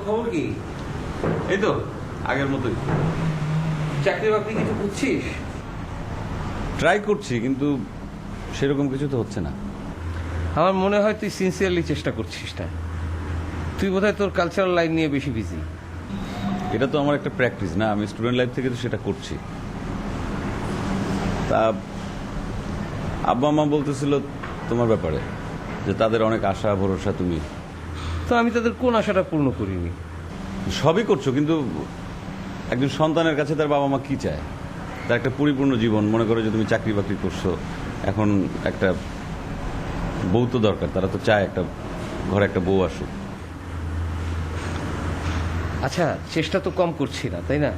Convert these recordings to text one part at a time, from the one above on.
খবর কি? এই তো আগের মতোই। চাকরি বাকরি কিছু বুঝছিস? ট্রাই করছি, কিন্তু সেরকম কিছু তো হচ্ছে না। আমার মনে হয় তুই সিনসিয়ারলি চেষ্টা করছিস না। তুই বোধহয় তোর কালচারাল লাইন নিয়ে বেশি বিজি। এটা তো আমার একটা প্র্যাকটিস না, আমি স্টুডেন্ট লাইফ থেকে তো সেটা করছি। তা আব্বা আম্মা বলতেছিল তোমার ব্যাপারে, যে তাদের অনেক আশা ভরসা তুমি। তো আমি তাদের কোন আশাটা পূর্ণ করিনি? সবই করছো, কিন্তু একজন সন্তানের কাছে তার বাবা মা কি চায়? তার একটা পরিপূর্ণ জীবন। মনে করো যে তুমি চাকরি বাকরি করছো, এখন একটা বউ তো দরকার। তারা তো চায় একটা ঘরে একটা বউ আসুক। আচ্ছা, চেষ্টা তো কম করছি না, তাই না?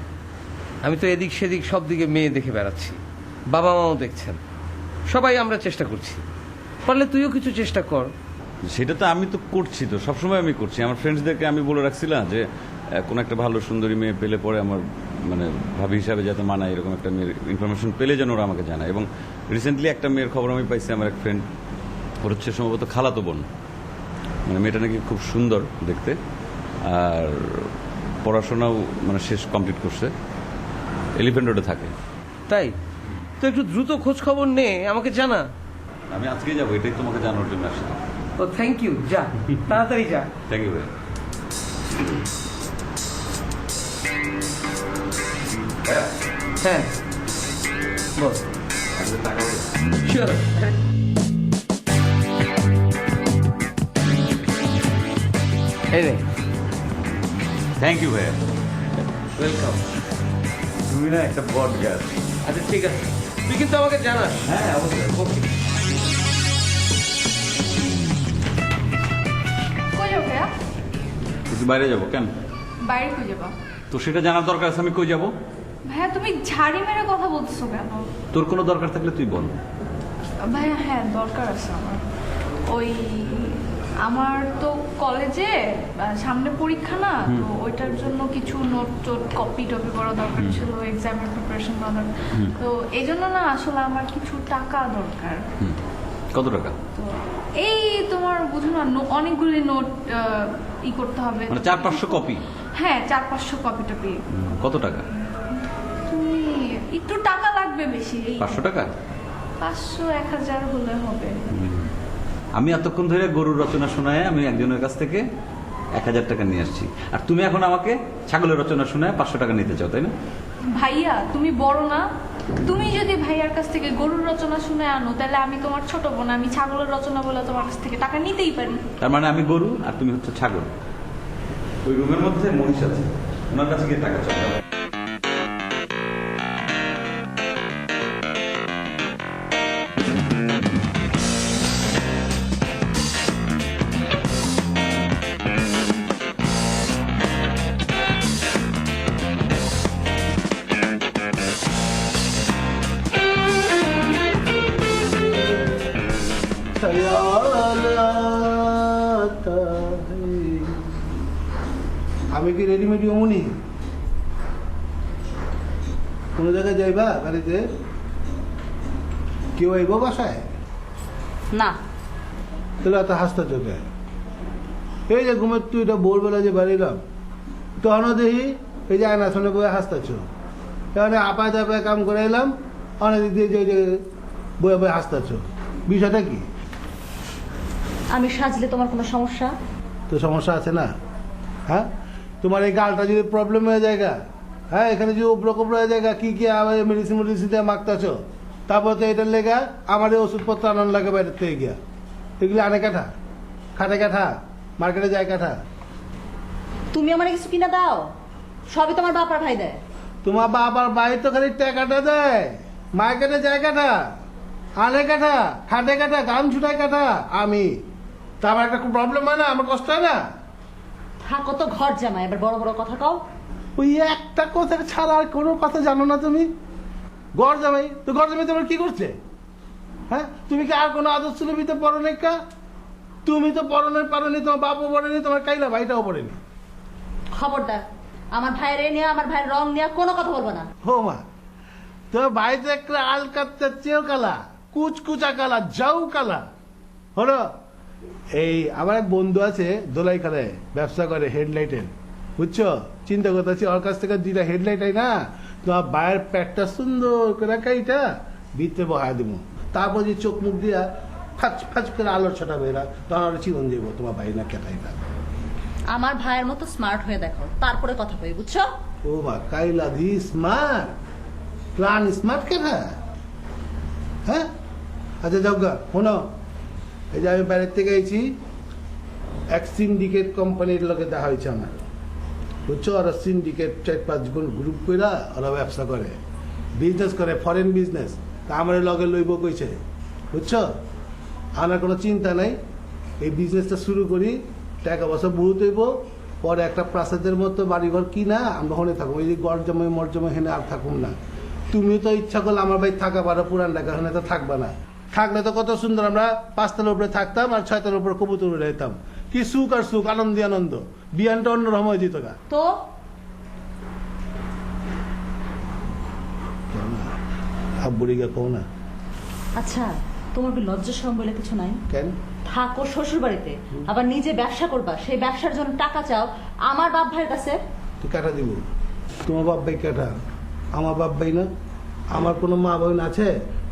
আমি তো এদিক সেদিক সব দিকে মেয়ে দেখে বেড়াচ্ছি, বাবা মাও দেখছেন, সবাই আমরা চেষ্টা করছি। পারলে তুইও কিছু চেষ্টা কর। সেটা তো আমি তো করছি, তো সবসময় আমি করছি। আমার ফ্রেন্ডসদেরকে আমি বলে রাখছিলাম যে কোন একটা ভালো সুন্দরী মেয়ে পেলে পরে আমার মানে ভাবি হিসাবে যাতে মানায়, এরকম একটা মেয়ের ইনফরমেশন পেলে যেন ওরা আমাকে জানায়। এবং রিসেন্টলি একটা মেয়ের খবর আমি পাইছি, আমার এক ফ্রেন্ড, ওর হচ্ছে সম্ভবত খালাতো বোন। মানে মেয়েটা নাকি খুব সুন্দর দেখতে, আর পড়াশোনাও মানে শেষ কমপ্লিট করছে, এলিফ্যান্ট রোডে থাকে। তাই তো একটু দ্রুত খোঁজ খবর নে, আমাকে জানা। আমি আজকেই যাবো, এটাই তোমাকে জানানোর জন্য আসছি। ও থ্যাংক ইউ, যা তাড়াতাড়ি যা। থ্যাংক ইউ ভাই। হ্যাঁ বল। Sure. এই রে। থ্যাংক ইউ ভাইয়া। ওয়েলকাম। তুমি না একটা বট গাছ। আচ্ছা ঠিক আছে, তুই কিন্তু আমাকে জানাস। হ্যাঁ অবশ্যই। ওকে। কই যাবো ভাইয়া? একটু বাইরে যাবো। কেন? বাইরে কই যাবা? তো সেটা জানার দরকার আছে, আমি কই যাবো? ভাইয়া তুমি ঝাড়ি মেরে কথা বলতেছো কেন? তোর কোনো দরকার থাকলে তুই বল। ভাইয়া হ্যাঁ দরকার আছে আমার। ওই আমার তো কলেজে সামনে পরীক্ষা না, তো ওইটার জন্য কিছু নোট টোট কপি টপি করা দরকার ছিল, এক্সামের প্রিপারেশন করা দরকার। তো এই জন্য না আসলে আমার কিছু টাকা দরকার। কত টাকা? তো এই তোমার বুঝো না, অনেকগুলি নোট ই করতে হবে, মানে 400-500 কপি? হ্যাঁ 400-500 কপি টপি। কত টাকা? তুমি একটু টাকা লাগবে বেশি, 500 টাকা? 500-1000 হলে হবে। আমি এতক্ষণ ধরে গরুর রচনা শোনায় আমি একজনের কাছ থেকে 1000 টাকা নিয়ে আসছি, আর তুমি এখন আমাকে ছাগলের রচনা শোনায় 500 টাকা নিতে চাও, তাই না? ভাইয়া তুমি বড় না? তুমি যদি ভাইয়ার কাছ থেকে গরুর রচনা শুনে আনো, তাহলে আমি তোমার ছোট বোন, আমি ছাগলের রচনা বলে তোমার কাছ থেকে টাকা নিতেই পারি। তার মানে আমি গরু আর তুমি হচ্ছে ছাগল। ওই রুমের মধ্যে মনীষ আছে, ওনার কাছে গিয়ে টাকা চাও। আমি কি রেডিমেড অমনি কোনো জায়গায় যাইবা? বাড়িতে কেউ আইব বাসায়? না। তাহলে এত হাসতে চোখে। এই যে ঘুমের তুই এটা ভোরবেলা যে বাড়িলাম, তখনও দেখি এই যে আয়না শুনে বয়ে হাসতেছ। এখানে আপায় চাপায় কাম করে এলাম, অনেক দিয়ে যে বয়ে বয়ে হাসতেছ, বিষয়টা কি? আমি সাজলে তোমার কোনো সমস্যা? তো সমস্যা আছে না? হ্যাঁ, তোমার এই গালটা যদি প্রবলেম হয়ে যায়, হ্যাঁ এখানে যদি উপরকম হয়ে যায়, কি কি মেডিসিন মেডিসিন দিয়ে মাখতেছ, তারপর তো এটার লেগা আমার এই ওষুধপত্র আনানো লাগে বাইরের থেকে গিয়া। এগুলি আনে কাঠা, খাটে কাঠা, মার্কেটে যায় কাঠা। তুমি আমার কিছু কিনা দাও? সবই তোমার বাপার ভাই দেয়। তোমার বাবার বাড়ি তো খালি টাকাটা দেয়, মার্কেটে যায় কাঠা, আনে কাঠা, খাটে কাঠা, গান ছুটায় কাঠা আমি। তা আমার একটা প্রবলেম হয় না? আমার কষ্ট হয় না? থাকো তো ঘর জামাই, এবার বড় বড় কথা কও। ওই একটা কথা ছাড়া আর কোনো কথা জানো না তুমি? গড় জামাই তো গড় জামাই তোমার কি করছে? হ্যাঁ, তুমি কি আর কোনো আদর্শ ছবিতে পড়ো নাই? তুমি তো পড়নে পারোনি, তোমার বাপও পড়েনি, তোমার কাইলা ভাইটাও পড়েনি। খবরদার আমার ভাইয়ের নিয়ে, আমার ভাইয়ের রং নিয়ে কোনো কথা বলবো না। হো মা, তোমার ভাই তো একটা আলকাত্তা চেয়েও কালা, কুচকুচা কালা, যাও কালা হলো। এই আমার এক বন্ধু আছে দোলাইখানে ব্যবসা করে হেডলাইটের, বুঝছো? চিন্তা করতেছি ওর কাছ থেকে দুইটা হেডলাইট আই না, তোমার বাইরের প্যাটটা সুন্দর করে কাইটা ভিতরে বহায় দিব, তারপর যে চোখ মুখ দিয়া ফাঁচ ফাঁচ করে আলোর ছটা বেরা, তখন আর চিরন যাবো তোমার ভাই না কেটাই না। আমার ভাইয়ের মতো স্মার্ট হয়ে দেখো, তারপরে কথা কই, বুঝছো? ও মা কাইলা দি স্মার্ট প্ল্যান স্মার্ট কেনা। হ্যাঁ আচ্ছা যাও গা, শোনো, এই যে আমি বাইরের থেকে আইছি, এক সিন্ডিকেট কোম্পানির লোকে দেখা হয়েছে আমার, বুঝছো? ওরা সিন্ডিকেট 4-5 জন গ্রুপ কইরা ওরা ব্যবসা করে, বিজনেস করে, ফরেন বিজনেস। তা আমার লগে লইব কইছে, বুঝছো? আমার কোনো চিন্তা নাই, এই বিজনেসটা শুরু করি, টাকা পয়সা বহুত হইব, পরে একটা প্রাসাদের মতো বাড়িঘর কিনা আমরা ওখানে থাকবো, এই যে গরজমে মরজমে হেনে আর থাকুন না। তুমিও তো ইচ্ছা করলে আমার ভাই থাকা পারো পুরান ঢাকা, ওখানে তো থাকবা না, থাকলে তো কত সুন্দর আমরা 5 তলার উপরে থাকতাম আর 6 তলার উপরে কবুতর উড়ে যেতাম, কি সুখ আর সুখ, আনন্দে আনন্দ, বিয়ানটা অন্যরকম হয়ে যেত গা। তো আব্বুরি গা কও না আচ্ছা, তোমার কি লজ্জা শরম বলে কিছু নাই? কেন? থাকো শ্বশুর বাড়িতে, আবার নিজে ব্যবসা করবা, সেই ব্যবসার জন্য টাকা চাও আমার বাপ ভাইয়ের কাছে। তুই কাটা দিব, তোমার বাপ ভাই কাটা, আমার বাপ ভাই না? আমার কোনো মা বোন আছে,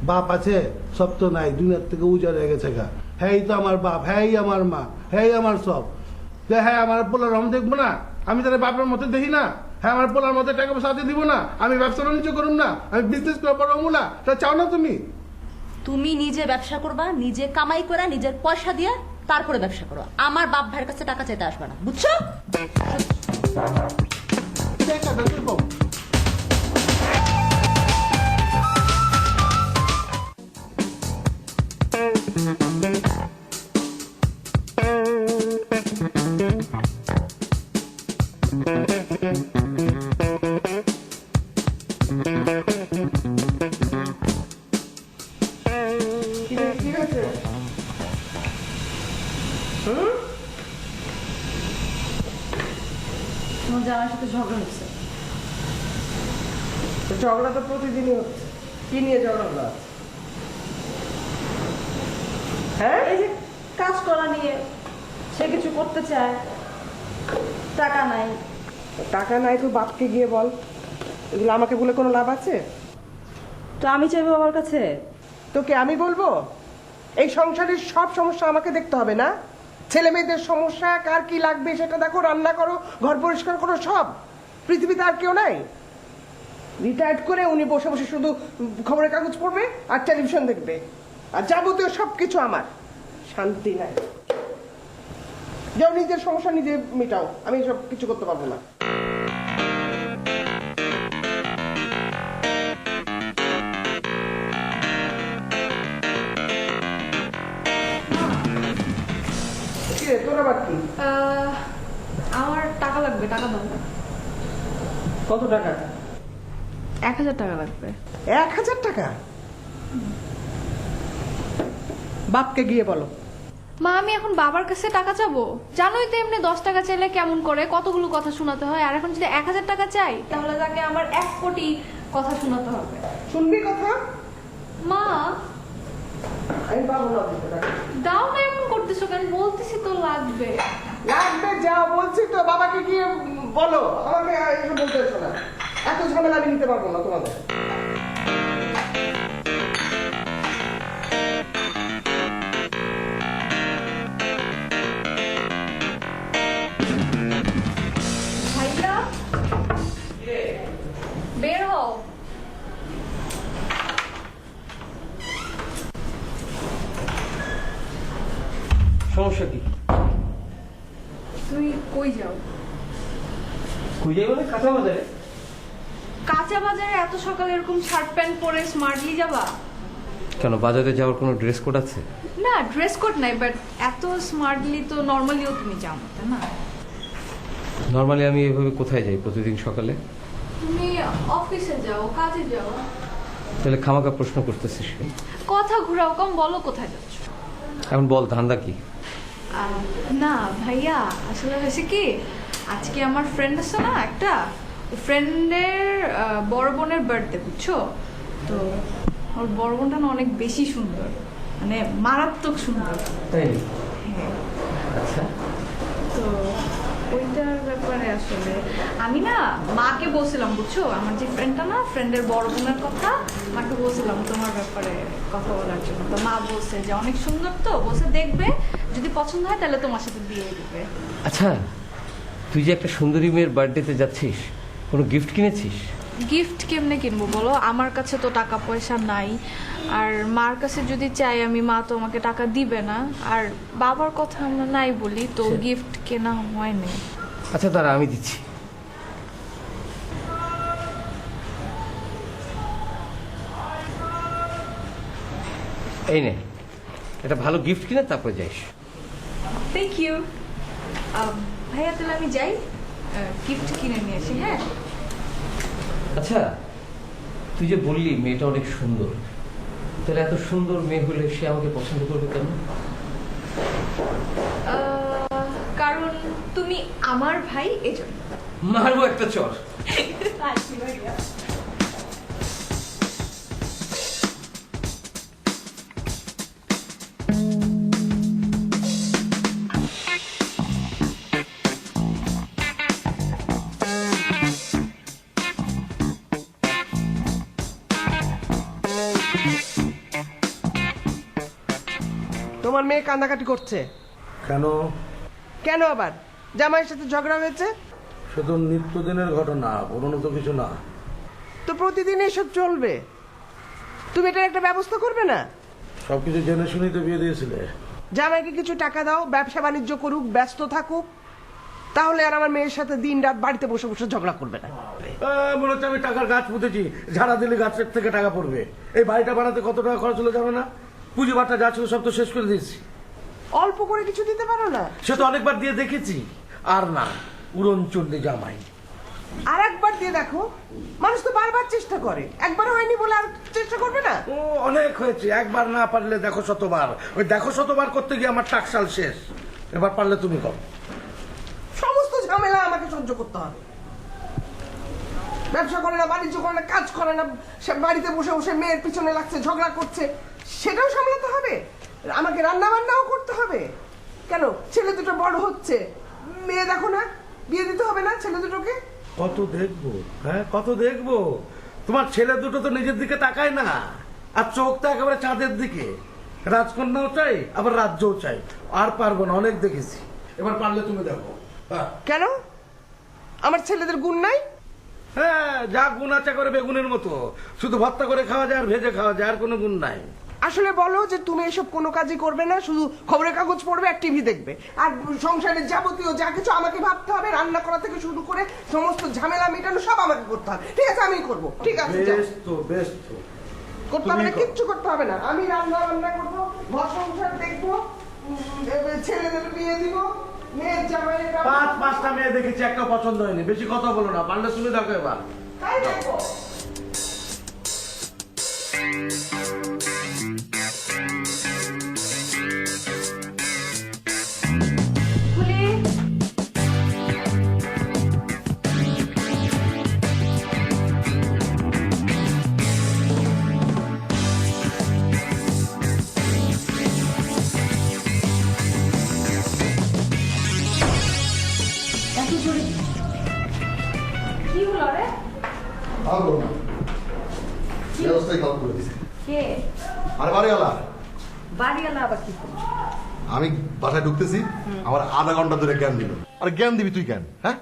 বাপ আছে? সব তো নাই, দুনিয়ার থেকে উজাড় হয়ে গেছে গা। হ্যাঁ তো আমার বাপ, হ্যাঁ আমার মা, হ্যাঁ আমার সব। হ্যাঁ আমার পোলার রম দেখবো না, আমি তাহলে বাপের মতো দেখি না? হ্যাঁ আমার পোলার মতো টাকা পয়সা হাতে দিব না, আমি ব্যবসা বাণিজ্য করুন না, আমি বিজনেস করে বড় হবো না, তা চাও না তুমি? তুমি নিজে ব্যবসা করবা, নিজে কামাই করে নিজের পয়সা দিয়ে তারপরে ব্যবসা করো, আমার বাপ ভাইয়ের কাছে টাকা চাইতে আসবে না, বুঝছো? তোমার জামার সাথে ঝগড়া হচ্ছে। ঝগড়া তো প্রতিদিনই হচ্ছে, কি নিয়ে ঝগড়া হলো আজ? হ্যাঁ, এই যে কাজ করা নিয়ে, সে কিছু করতে চায়, টাকা নাই। টাকা নাই তো বাপকে গিয়ে বল, এগুলো আমাকে বলে কোনো লাভ আছে? তো আমি চাইবো বাবার কাছে? তোকে আমি বলবো? এই সংসারের সব সমস্যা আমাকে দেখতে হবে না? ছেলে মেয়েদের সমস্যা, কার কি লাগবে সেটা দেখো, রান্না করো, ঘর পরিষ্কার করো, সব। পৃথিবীতে আর কেউ নাই? রিটায়ার্ড করে উনি বসে বসে শুধু খবরের কাগজ পড়বে আর টেলিভিশন দেখবে, আর যাবতীয় সবকিছু আমার, শান্তি নাই। যাও নিজের সমস্যা নিজে মিটাও, আমি সব কিছু করতে পারবো না। কি রে, তোর আবার কি? আমার টাকা লাগবে, টাকা দাও। কত টাকা? 1000 টাকা লাগবে। 1000 টাকা? বাপকে গিয়ে বলো। মা আমি এখন বাবার কাছে টাকা চাবো? জানোই তো এমনি 10 টাকা চাইলে কেমন করে কতগুলো কথা শোনাতে হয়, আর এখন যদি 1000 টাকা চাই তাহলে তাকে আমার 1 কোটি কথা শোনাতে হবে। শুনবি কথা? মা আমি পাবো না দিতে টাকা। দাও না, এমন করতেছো কেন? বলতেছি তো লাগবে। লাগবে, যাও বলছি তো, বাবাকে গিয়ে বলো, আমাকে এসব বলতে এসো না, এত ঝামেলা আমি নিতে পারবো না তোমাদের। ভাইয়া বের হও। সমস্যা কি? তুমি কই যাও? কই যাই মানে? কাঁচা বাজারে। কাঁচা বাজারে এত সকালে এরকম শার্ট প্যান্ট পরে স্মার্টলি যাবা? কেন, বাজারে যাওয়ার কোনো ড্রেস কোড আছে? না ড্রেস কোড নাই, বাট এত স্মার্টলি তো নর্মালিও তুমি যাও না, তাই না? নর্মালি আমি এভাবে কোথায় যাই প্রতিদিন সকালে? তুমি অফিসে যাও, কাজে যাও। তাহলে খামাকা প্রশ্ন করতেছিস কেন? কথা ঘুরাও কম, বলো কোথায় যাচ্ছ? এখন বল, ধান্দা কি? না ভাইয়া, আসলে হয়েছে কি, আজকে আমার ফ্রেন্ড আছে না একটা, ফ্রেন্ডের বড় বোনের বার্থডে, বুঝছো তো? ওর বড় বোনটা না অনেক বেশি সুন্দর, মানে মারাত্মক সুন্দর। তাই? হ্যাঁ, আচ্ছা। তো ওইটার ব্যাপারে আসলে আমি না মাকে বলছিলাম, বুঝছো, আমার যে ফ্রেন্ডটা না, ফ্রেন্ডের বড় বোনের কথা মাকে বলছিলাম তোমার ব্যাপারে কথা বলার জন্য। তো মা বলছে যে অনেক সুন্দর, তো বলছে দেখবে, যদি পছন্দ হয় তাহলে তোমার সাথে বিয়ে দিবে। আচ্ছা, তুই যে একটা সুন্দরী মেয়ের বার্থডেতে যাচ্ছিস, কোনো গিফট কিনেছিস? গিফট কেমনে কিনবো বলো, আমার কাছে তো টাকা পয়সা নাই, আর মার কাছে যদি চাই আমি, মা তো আমাকে টাকা দিবে না, আর বাবার কথা আমরা নাই বলি, তো গিফট কেনা হয়নি। আচ্ছা দাঁড়া, আমি দিচ্ছি। এই নে, এটা ভালো গিফট কিনে তারপর যাইস। Thank you. ভাইয়া তাহলে আমি যাই, গিফট কিনে নিয়ে আসি। হ্যাঁ আচ্ছা, তুই যে বললি মেয়েটা অনেক সুন্দর, তাহলে এত সুন্দর মেয়ে হলে সে আমাকে পছন্দ করবে কেন? কারণ তুমি আমার ভাই, এজন্য। মারবো একটা চর। তোমার মেয়ে কান্দাকাটি করছে কেন? কেন আবার? জামাইয়ের সাথে ঝগড়া হয়েছে? সে তো নিত্যদিনের ঘটনা, পুরনো তো কিছু না। তো প্রতিদিন এসব চলবে, তুমি এটার একটা ব্যবস্থা করবে না? সবকিছু জেনে শুনেই তো বিয়ে দিয়েছিলে। জামাইকে কিছু টাকা দাও, ব্যবসা বাণিজ্য করুক, ব্যস্ত থাকুক, তাহলে আর আমার মেয়ের সাথে দিন রাত বাড়িতে বসে বসে ঝগড়া করবে না। মনে হচ্ছে আমি টাকার গাছ পুঁতেছি, ঝাড়া দিলে গাছের থেকে টাকা পড়বে। এই বাড়িটা বানাতে কত টাকা খরচ হলো জানো না? পুঁজি বাটা যা ছিল সব তো শেষ করে দিয়েছি। অল্প করে কিছু দিতে পারো না? সে তো অনেকবার দিয়ে দেখেছি, আর না, উড়নচণ্ডী জামাই। আর একবার দিয়ে দেখো, মানুষ তো বারবার চেষ্টা করে, একবার হয়নি বলে আর চেষ্টা করবে না? ও অনেক হয়েছে, একবার না পারলে দেখো শতবার। ওই দেখো শতবার করতে গিয়ে আমার টাকশাল শেষ। এবার পারলে তুমি করো। সমস্ত ঝামেলা আমাকে সহ্য করতে হবে। ব্যবসা করে না, বাণিজ্য করে না, কাজ করে না, সে বাড়িতে বসে বসে মেয়ের পিছনে লাগছে, ঝগড়া করছে, সেটাও সামলাতে হবে। আমাকে রান্না বান্নাও করতে হবে। কেন? ছেলে দুটো বড় হচ্ছে, মেয়ে দেখো না, বিয়ে দিতে হবে না ছেলে দুটোকে? কত দেখবো, হ্যাঁ কত দেখবো? তোমার ছেলে দুটো তো নিজের দিকে তাকায় না, আর চোখটা একেবারে চাঁদের দিকে। রাজকন্যাও চাই, আবার রাজ্যও চাই। আর পারবো না, অনেক দেখেছি। এবার পারলে তুমি দেখো। কেন? আমার ছেলেদের গুণ নাই? হ্যাঁ, যা গুণ আছে করে বেগুনের মতো, শুধু ভর্তা করে খাওয়া যায় আর ভেজে খাওয়া যায়, আর কোনো গুণ নাই। আসলে বলো যে তুমি এসব কোনো কাজই করবে না, শুধু খবরের কাগজ পড়বে আর টিভি দেখবে, আর সংসারের যাবতীয় যা কিছু আমাকে ভাবতে হবে, রান্না করা থেকে শুরু করে সমস্ত ঝামেলা মেটানো সব আমাকে করতে হবে। ঠিক আছে, আমি করবো। ঠিক আছে, যাও। বেশ তো, বেশ তো। করতে হবে না, কিচ্ছু করতে হবে না। আমি রান্না করবো, ঘর সংসার দেখবো, ছেলেদের বিয়ে দিব, মেয়ের জামাইয়ের পাঁচটা মেয়ে দেখেছি, একটা পছন্দ হয়নি। বেশি কথা বলো না, পারলে শুনে দেখো এবার। তাই দেখবো। কি হলো রে? আর বলো না, ব্যবস্থাই খারাপ করে দিছে। কে? আরে বাড়িওয়ালা, বাড়িওয়ালা আবার কি করলো? আমি বাসায় ঢুকতেছি, আমার আধা ঘন্টা ধরে জ্ঞান দিল। আর জ্ঞান দিবি তুই কেন? হ্যাঁ,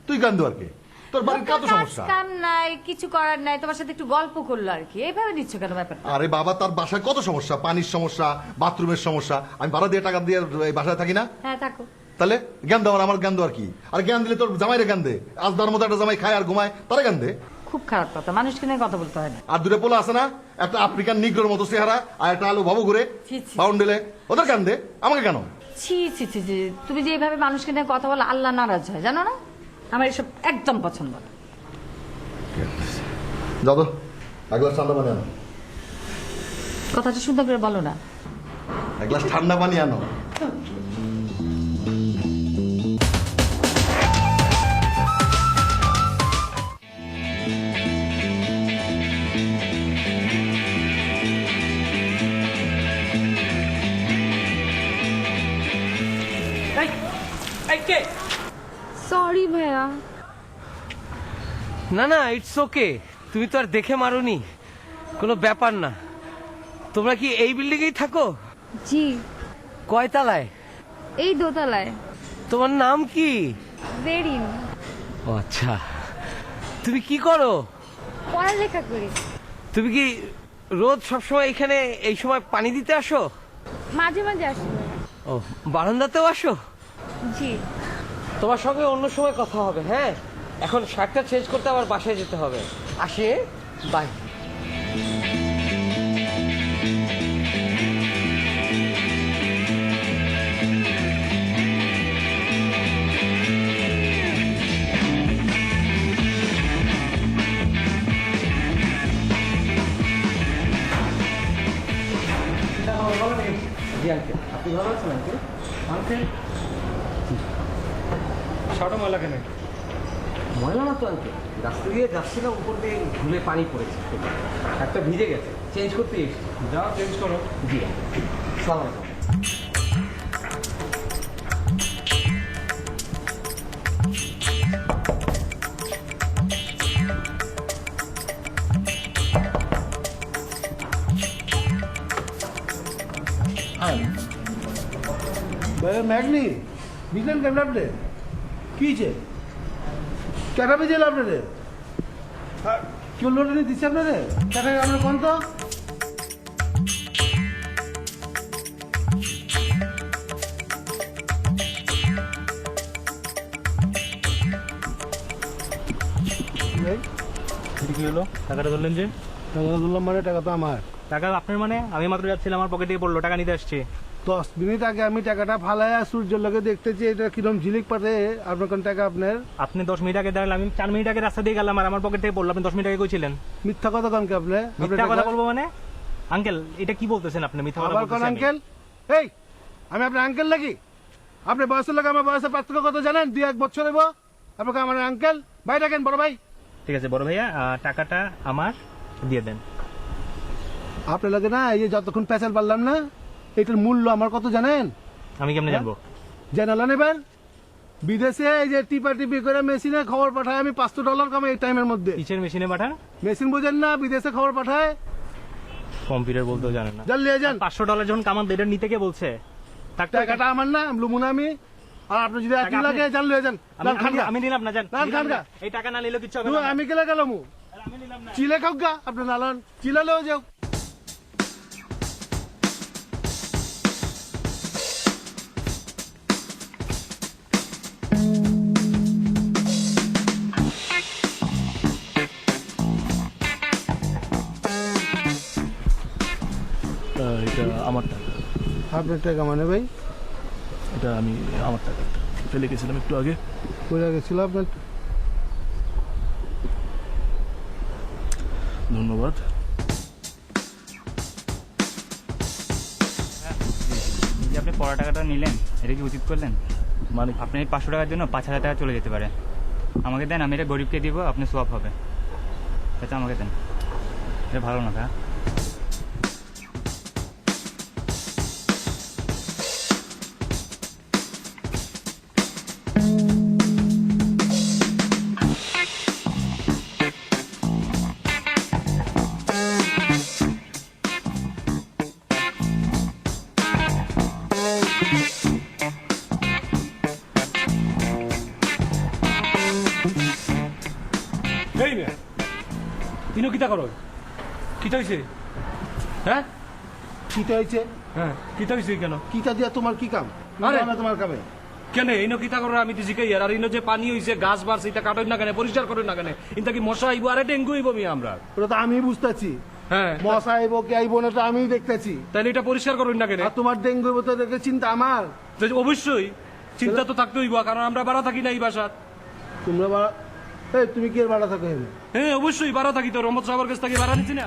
তুই জ্ঞান দেওয়ার কে? তোর বাড়ির কত সমস্যা। কাম নাই, কিছু করার নাই, তোমার সাথে একটু গল্প করলো আর কি। এইভাবে নিচ্ছ কেন ব্যাপারটা? আরে বাবা, তার বাসায় কত সমস্যা, পানির সমস্যা, বাথরুমের সমস্যা। আমি ভাড়া দিয়ে টাকা দিয়ে এই বাসায় থাকি না? হ্যাঁ থাকো। তাহলে জ্ঞান দেওয়ার আমার জ্ঞান দেওয়ার কি? আর জ্ঞান দিলে তোর জামাইরে জ্ঞান দে। আজ দেওয়ার মতো একটা জামাই খায় আর ঘুমায়, তারা জ্ঞান দে। খুব খারাপ কথা, মানুষকে নিয়ে কথা বলতে হয় না। আর দূরে পোলা আছে না, একটা আফ্রিকান নিগ্রোর মতো চেহারা, আর একটা আলু ভাবু ঘুরে ছি, ছি। বাউন্ডেলে, ওদের জ্ঞান দে, আমাকে কেন? ছি ছি ছি ছি, তুমি যে এইভাবে মানুষকে নিয়ে কথা বলো, আল্লাহ নারাজ হয় জানো না? আমার এসব একদম পছন্দ না। যাও তো, এক গ্লাস ঠান্ডা পানি আনো। কথাটা সুন্দর করে বলো না। এক গ্লাস ঠান্ডা পানি আনো। সরি ভাইয়া। না না, ইটস ওকে, তুমি তো আর দেখে মারোনি, কোনো ব্যাপার না। তোমরা কি এই বিল্ডিং এই থাকো? জি, কয় তলায়? এই দোতলায়। তোমার নাম কি? বেরিন। ও আচ্ছা, তুমি কি করো? পড়ালেখা করি। তুমি কি রোজ সবসময় এখানে এই সময় পানি দিতে আসো? মাঝে মাঝে আসি ভাইয়া। ও, বারান্দাতেও আসো? জি। তোমার সঙ্গে অন্য সময় কথা হবে। হ্যাঁ, এখন শার্টটা চেঞ্জ করতে আবার বাসায় যেতে হবে। আসি, বাই। জি আঙ্কেল, আপনি ভালো আছেন আঙ্কেল? আঙ্কেল, শার্টও ময়লা কেন? ময়লা না তো আঙ্কেল, রাস্তা দিয়ে যাচ্ছিলাম, উপর দিয়ে ধুলে পানি পড়েছে, একটা ভিজে গেছে, চেঞ্জ করতে এসেছি। যাও চেঞ্জ করো। জি সালাম আলাইকুম। ভাই ম্যাগনি বুঝলেন কেন আপনি? কি যে কেটা বেজে আপনাদের কেউ লোড এনে দিচ্ছে আপনাদের কেটা আপনার কোন তো কি হলো? টাকাটা ধরলেন যে? টাকা বললাম মানে টাকা তো আমার। টাকা আপনার মানে? আমি মাত্র যাচ্ছিলাম, আমার পকেট থেকে পড়লো, টাকা নিতে আসছি। 10 মিনিট আগে আমি টাকাটা ফালাইয়া সূর্যের লোকে দেখতেছি এটা কিরম ঝিলিক পাঠে আপনার কোন টাকা আপনার। আপনি 10 মিনিট আগে দাঁড়ালেন, আমি 4 মিনিট আগে রাস্তা দিয়ে গেলাম আর আমার পকেট থেকে পড়লো। আপনি 10 মিনিট আগে কইছিলেন। মিথ্যা কথা কন কে আপনি? মিথ্যা কথা বলবো মানে? আঙ্কেল, এটা কি বলতেছেন আপনি? মিথ্যা কথা আবার কোন বলতেছেন? আঙ্কেল? এই আমি আপনার আঙ্কেল লাগি? আপনি বয়সের লোক আমার বয়সের পার্থক্য কত জানেন? 2-1 বছর হইব আপনাকে আমার আঙ্কেল। ভাই ডাকেন বড় ভাই। ঠিক আছে বড় ভাইয়া, টাকাটা আমার দিয়ে দেন। আপনার লাগে না এই যে যতক্ষণ পেঁচাল পারলাম না, এটার মূল্য আমার কত জানেন? আমি কেমনে জানবো? জানালেন এবার বিদেশে এই যে টিপা টিপি করে মেশিনে খবর পাঠায় আমি $500 কামাই এই টাইমের মধ্যে। কিসের মেশিনে পাঠান? মেশিন বুঝেন না, বিদেশে খবর পাঠায়। কম্পিউটার বলতেও জানেন না। জান লিয়ে যান। $500 যখন কামান এটা নিতে কে বলছে? টাকাটা আমার না, লুমুনা আমি। আর আপনি যদি একই টাকা লাগে আপনি- জান লিয়ে যান। আমি নিলাম না, জান। লাল খান গা। এই টাকা না নিলেও কিচ্ছু হবে না। আমি গেলে গেলাম আমি নিলাম না। চিলে খাও গা আপনি নালন চিলালেও যাও। এটা আমার টাকা। আপনার টাকা মানে ভাই? এটা আমি আমার টাকা ফেলে গেছিলাম একটু আগে। পড়ে গেছিল আপনার। ধন্যবাদ। যে আপনি পড়া টাকাটা নিলেন, এটা কি উচিত করলেন? মানে আপনি এই 500 টাকার জন্য 5,000 টাকা চলে যেতে পারে। আমাকে দেন, আমি এটা গরিবকে দিব, আপনি সোয়াব হবে। এটা আমাকে দেন, এটা ভালো না কা? এই মেয়ে ইনো কিতা করো? কিতা হইছে? হ্যাঁ কিটা হয়েছে? হ্যাঁ কিতা হইছে কেন? কিটা দিয়া তোমার কি কাম? আরে! না তোমার কামে কেন ইনো কিতা করো? আমি তো জিকাই আর ইনো যে পানি হইছে, গাছ বাড়ছে, এটা কাটোই না কেন? পরিষ্কার করেন না কেন? ইনতা কি মশা আইবো আরে ডেঙ্গু হইবো মি আমরা? ওটা তো আমি বুঝতেছি। হ্যাঁ মশা আইব কি আইব না তো আমি দেখতেছি। তাহলে এটা পরিষ্কার করেন না কেন? আর তোমার ডেঙ্গু হইব তো দেখে চিন্তা আমার। তো অবশ্যই চিন্তা তো থাকতে হইব, কারণ আমরা বাড়া থাকি না এই বাসাত। তোমরা এই তুমি কি এর ভাড়া থাকো? হ্যাঁ অবশ্যই বাড়া থাকি, তো রহমত সাহেবের কাছ থেকে বাড়া নিচ্ছি না।